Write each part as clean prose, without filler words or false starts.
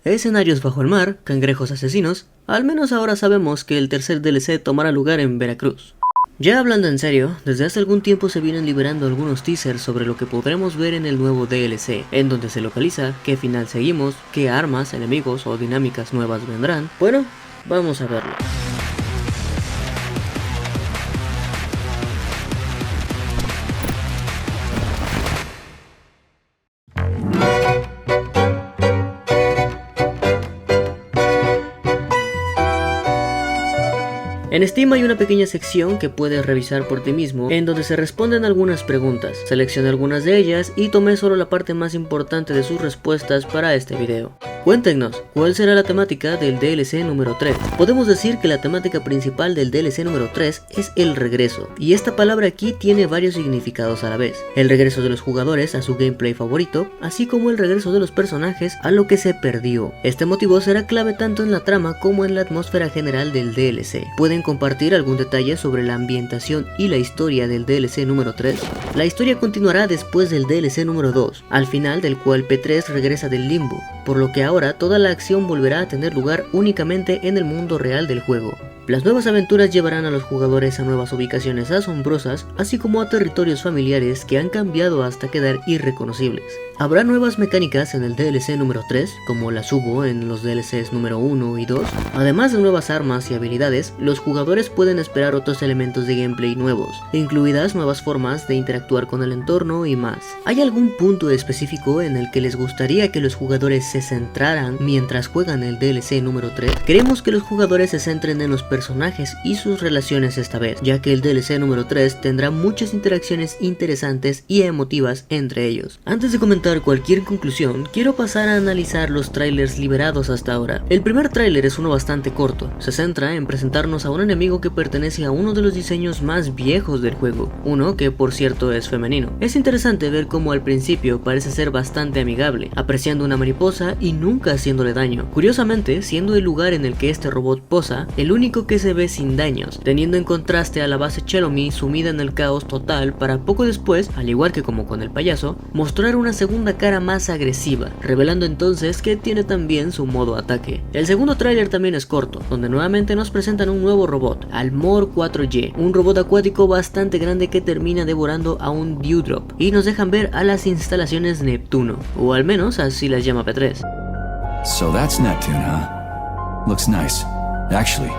escenarios bajo el mar, cangrejos asesinos. Al menos ahora sabemos que el tercer DLC tomará lugar en Veracruz. Ya hablando en serio, desde hace algún tiempo se vienen liberando algunos teasers sobre lo que podremos ver en el nuevo DLC, en donde se localiza, qué final seguimos, qué armas, enemigos o dinámicas nuevas vendrán. Bueno, vamos a verlo. En Steam hay una pequeña sección que puedes revisar por ti mismo, en donde se responden algunas preguntas. Seleccioné algunas de ellas y tomé solo la parte más importante de sus respuestas para este video. Cuéntenos, ¿cuál será la temática del DLC número 3? Podemos decir que la temática principal del DLC número 3 es el regreso, y esta palabra aquí tiene varios significados a la vez. El regreso de los jugadores a su gameplay favorito, así como el regreso de los personajes a lo que se perdió. Este motivo será clave tanto en la trama como en la atmósfera general del DLC. ¿Pueden compartir algún detalle sobre la ambientación y la historia del DLC número 3? La historia continuará después del DLC número 2, al final del cual P3 regresa del limbo, por lo que ahora toda la acción volverá a tener lugar únicamente en el mundo real del juego. Las nuevas aventuras llevarán a los jugadores a nuevas ubicaciones asombrosas, así como a territorios familiares que han cambiado hasta quedar irreconocibles. Habrá nuevas mecánicas en el DLC número 3, como las hubo en los DLCs número 1 y 2. Además de nuevas armas y habilidades, los jugadores pueden esperar otros elementos de gameplay nuevos, incluidas nuevas formas de interactuar con el entorno y más. ¿Hay algún punto específico en el que les gustaría que los jugadores se centraran mientras juegan el DLC número 3? Queremos que los jugadores se centren en los personajes y sus relaciones esta vez, ya que el DLC número 3 tendrá muchas interacciones interesantes y emotivas entre ellos. Antes de comentar cualquier conclusión, quiero pasar a analizar los trailers liberados hasta ahora. El primer tráiler es uno bastante corto, se centra en presentarnos a un enemigo que pertenece a uno de los diseños más viejos del juego, uno que por cierto es femenino. Es interesante ver cómo al principio parece ser bastante amigable, apreciando una mariposa y nunca haciéndole daño. Curiosamente, siendo el lugar en el que este robot posa, el único que se ve sin daños, teniendo en contraste a la base Chelomey sumida en el caos total para poco después, al igual que como con el payaso, mostrar una segunda cara más agresiva, revelando entonces que tiene también su modo ataque. El segundo tráiler también es corto, donde nuevamente nos presentan un nuevo robot, Almor 4Y, un robot acuático bastante grande que termina devorando a un Dewdrop, y nos dejan ver a las instalaciones Neptuno, o al menos así las llama P3. So that's Neptune, huh? Looks nice. Actually,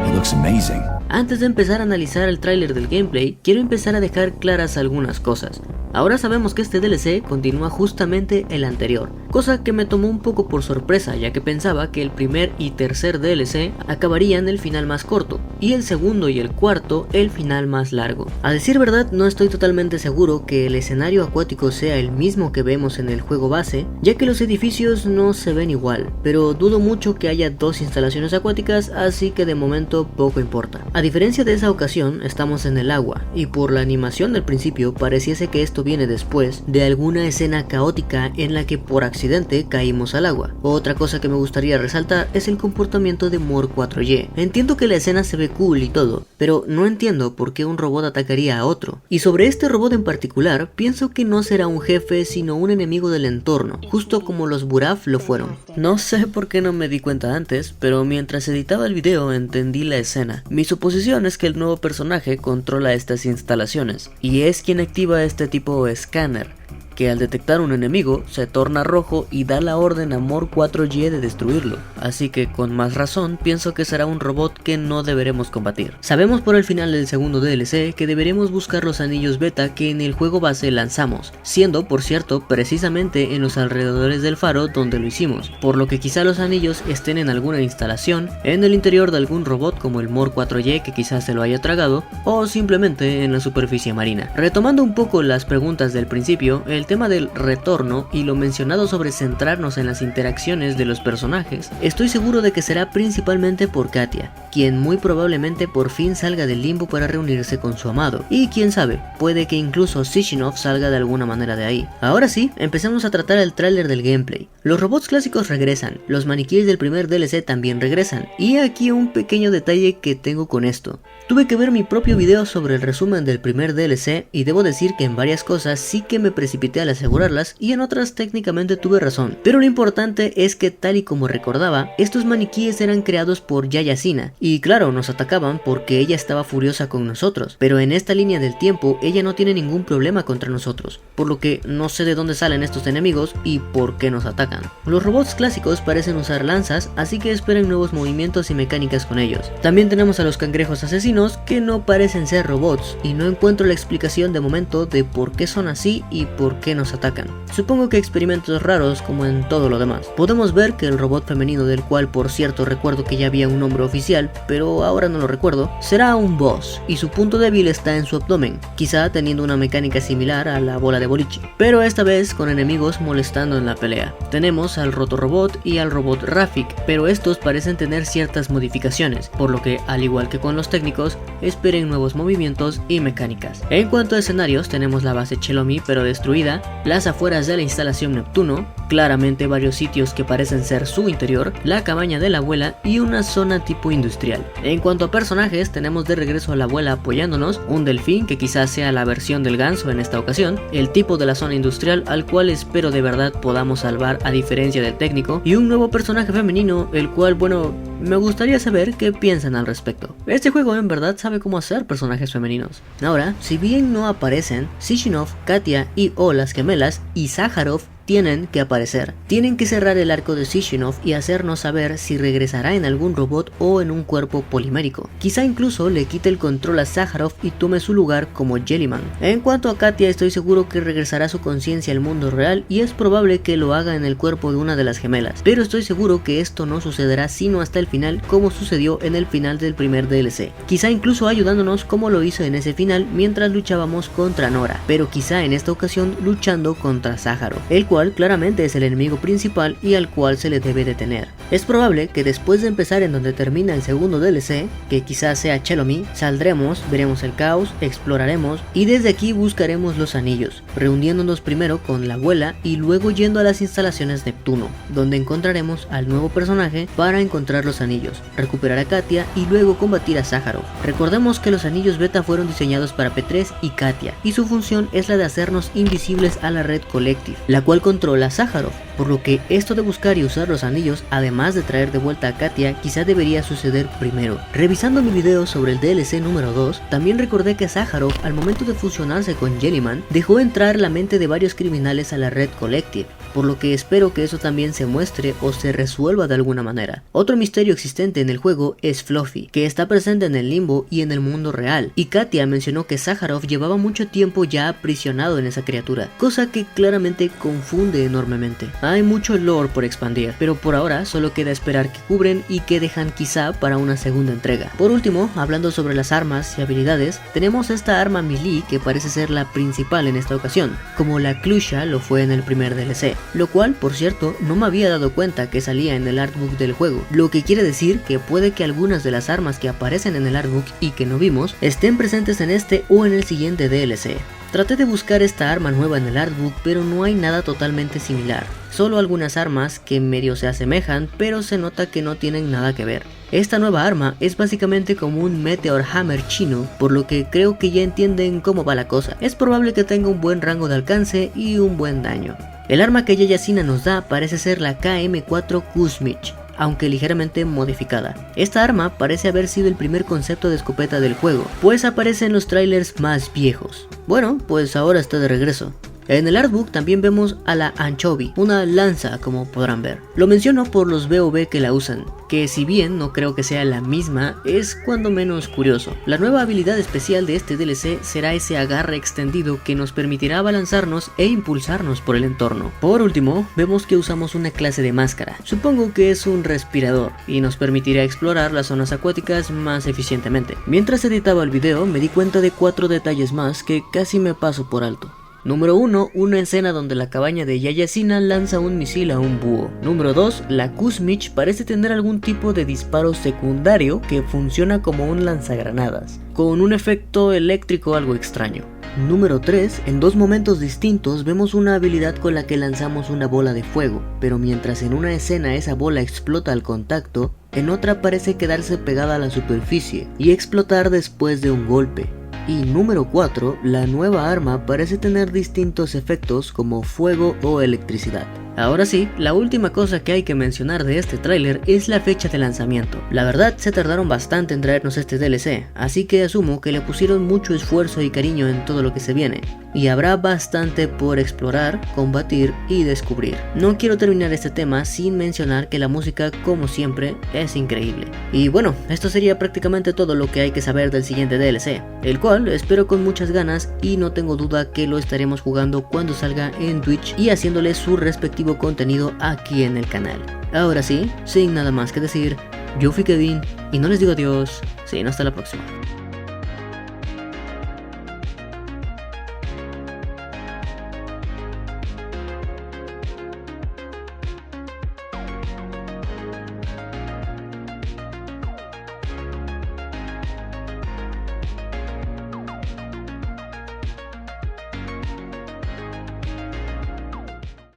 it looks amazing. Antes de empezar a analizar el tráiler del gameplay, quiero empezar a dejar claras algunas cosas. Ahora sabemos que este DLC continúa justamente el anterior, cosa que me tomó un poco por sorpresa, ya que pensaba que el primer y tercer DLC acabarían el final más corto, y el segundo y el cuarto el final más largo. A decir verdad, no estoy totalmente seguro que el escenario acuático sea el mismo que vemos en el juego base, ya que los edificios no se ven igual, pero dudo mucho que haya dos instalaciones acuáticas, así que de momento poco importa. A diferencia de esa ocasión, estamos en el agua, y por la animación del principio pareciese que esto viene después de alguna escena caótica en la que por accidente caímos al agua. Otra cosa que me gustaría resaltar es el comportamiento de Mor 4Y. Entiendo que la escena se ve cool y todo, pero no entiendo por qué un robot atacaría a otro. Y sobre este robot en particular, pienso que no será un jefe sino un enemigo del entorno, justo como los Buraf lo fueron. No sé por qué no me di cuenta antes, pero mientras editaba el video entendí la escena. Mi suposición es que el nuevo personaje controla estas instalaciones, y es quien activa este tipo de escáner, que al detectar un enemigo se torna rojo y da la orden a Mor 4Y de destruirlo, así que con más razón pienso que será un robot que no deberemos combatir. Sabemos por el final del segundo DLC que deberemos buscar los anillos beta que en el juego base lanzamos, siendo por cierto precisamente en los alrededores del faro donde lo hicimos, por lo que quizá los anillos estén en alguna instalación, en el interior de algún robot como el Mor 4Y que quizás se lo haya tragado, o simplemente en la superficie marina. Retomando un poco las preguntas del principio, el tema del retorno y lo mencionado sobre centrarnos en las interacciones de los personajes, estoy seguro de que será principalmente por Katia, quien muy probablemente por fin salga del limbo para reunirse con su amado, y quién sabe, puede que incluso Sishinov salga de alguna manera de ahí. Ahora sí, empecemos a tratar el tráiler del gameplay. Los robots clásicos regresan, los maniquíes del primer DLC también regresan, y aquí un pequeño detalle que tengo con esto. Tuve que ver mi propio video sobre el resumen del primer DLC y debo decir que en varias cosas sí que me precipité equivoqué al asegurarlas y en otras técnicamente tuve razón. Pero lo importante es que, tal y como recordaba, estos maniquíes eran creados por Yayasina y claro, nos atacaban porque ella estaba furiosa con nosotros, pero en esta línea del tiempo ella no tiene ningún problema contra nosotros, por lo que no sé de dónde salen estos enemigos y por qué nos atacan. Los robots clásicos parecen usar lanzas, así que esperen nuevos movimientos y mecánicas con ellos. También tenemos a los cangrejos asesinos que no parecen ser robots y no encuentro la explicación de momento de por qué son así y por qué nos atacan. Supongo que experimentos raros como en todo lo demás. Podemos ver que el robot femenino, del cual por cierto recuerdo que ya había un nombre oficial, pero ahora no lo recuerdo, será un boss y su punto débil está en su abdomen, quizá teniendo una mecánica similar a la bola de boliche, pero esta vez con enemigos molestando en la pelea. Tenemos al Rotorobot y al robot Rafik, pero estos parecen tener ciertas modificaciones, por lo que al igual que con los técnicos, esperen nuevos movimientos y mecánicas. En cuanto a escenarios, tenemos la base Chelomi pero destruida, las afueras de la instalación Neptuno, claramente varios sitios que parecen ser su interior, la cabaña de la abuela y una zona tipo industrial. En cuanto a personajes, tenemos de regreso a la abuela apoyándonos, un delfín que quizás sea la versión del ganso en esta ocasión, el tipo de la zona industrial al cual espero de verdad podamos salvar a diferencia del técnico, y un nuevo personaje femenino, el cual, bueno, me gustaría saber qué piensan al respecto. Este juego en verdad sabe cómo hacer personajes femeninos. Ahora, si bien no aparecen, Sishinov, Katia y O las gemelas y Sakharov tienen que aparecer. Tienen que cerrar el arco de Sishinov y hacernos saber si regresará en algún robot o en un cuerpo polimérico. Quizá incluso le quite el control a Sakharov y tome su lugar como Jellyman. En cuanto a Katia, estoy seguro que regresará su conciencia al mundo real y es probable que lo haga en el cuerpo de una de las gemelas, pero estoy seguro que esto no sucederá sino hasta el final, como sucedió en el final del primer DLC. Quizá incluso ayudándonos como lo hizo en ese final mientras luchábamos contra Nora, pero quizá en esta ocasión luchando contra Sakharov, el cual claramente es el enemigo principal y al cual se le debe detener. Es probable que después de empezar en donde termina el segundo DLC, que quizás sea Chelomi, saldremos, veremos el caos, exploraremos y desde aquí buscaremos los anillos, reuniéndonos primero con la abuela y luego yendo a las instalaciones Neptuno, donde encontraremos al nuevo personaje para encontrar los anillos, recuperar a Katia y luego combatir a Sakharov. Recordemos que los anillos beta fueron diseñados para P3 y Katia, y su función es la de hacernos invisibles a la red Collective, la cual controla a Sakharov, por lo que esto de buscar y usar los anillos, además de traer de vuelta a Katia, quizá debería suceder primero. Revisando mi video sobre el DLC número 2, también recordé que Sakharov, al momento de fusionarse con Jellyman, dejó entrar la mente de varios criminales a la red Collective, por lo que espero que eso también se muestre o se resuelva de alguna manera. Otro misterio existente en el juego es Fluffy, que está presente en el limbo y en el mundo real, y Katia mencionó que Sakharov llevaba mucho tiempo ya aprisionado en esa criatura, cosa que claramente confunde enormemente. Hay mucho lore por expandir, pero por ahora solo queda esperar que cubren y que dejan quizá para una segunda entrega. Por último, hablando sobre las armas y habilidades, tenemos esta arma melee que parece ser la principal en esta ocasión, como la Klusha lo fue en el primer DLC, lo cual, por cierto, no me había dado cuenta que salía en el artbook del juego, lo que quiere decir que puede que algunas de las armas que aparecen en el artbook y que no vimos estén presentes en este o en el siguiente DLC. Traté de buscar esta arma nueva en el artbook, pero no hay nada totalmente similar, solo algunas armas que medio se asemejan, pero se nota que no tienen nada que ver. Esta nueva arma es básicamente como un Meteor Hammer chino, por lo que creo que ya entienden cómo va la cosa. Es probable que tenga un buen rango de alcance y un buen daño. El arma que Yayasina nos da parece ser la KM4 Kuzmich, aunque ligeramente modificada. Esta arma parece haber sido el primer concepto de escopeta del juego, pues aparece en los trailers más viejos. Bueno, pues ahora está de regreso. En el artbook también vemos a la Anchovy, una lanza como podrán ver. Lo menciono por los BOV que la usan, que si bien no creo que sea la misma, es cuando menos curioso. La nueva habilidad especial de este DLC será ese agarre extendido que nos permitirá abalanzarnos e impulsarnos por el entorno. Por último, vemos que usamos una clase de máscara, supongo que es un respirador, y nos permitirá explorar las zonas acuáticas más eficientemente. Mientras editaba el video me di cuenta de 4 detalles más que casi me paso por alto. Número 1, una escena donde la cabaña de Yayasina lanza un misil a un búho. Número 2, la Kuzmich parece tener algún tipo de disparo secundario que funciona como un lanzagranadas, con un efecto eléctrico algo extraño. Número 3, en 2 momentos distintos vemos una habilidad con la que lanzamos una bola de fuego, pero mientras en una escena esa bola explota al contacto, en otra parece quedarse pegada a la superficie y explotar después de un golpe. Y número 4, la nueva arma parece tener distintos efectos como fuego o electricidad. Ahora sí, la última cosa que hay que mencionar de este tráiler es la fecha de lanzamiento. La verdad se tardaron bastante en traernos este DLC, así que asumo que le pusieron mucho esfuerzo y cariño en todo lo que se viene, y habrá bastante por explorar, combatir y descubrir. No quiero terminar este tema sin mencionar que la música, como siempre, es increíble. Y bueno, esto sería prácticamente todo lo que hay que saber del siguiente DLC, el cual espero con muchas ganas y no tengo duda que lo estaremos jugando cuando salga en Twitch y haciéndole su respectivo contenido aquí en el canal. Ahora sí, sin nada más que decir, yo fui Kevin y no les digo adiós, sino hasta la próxima.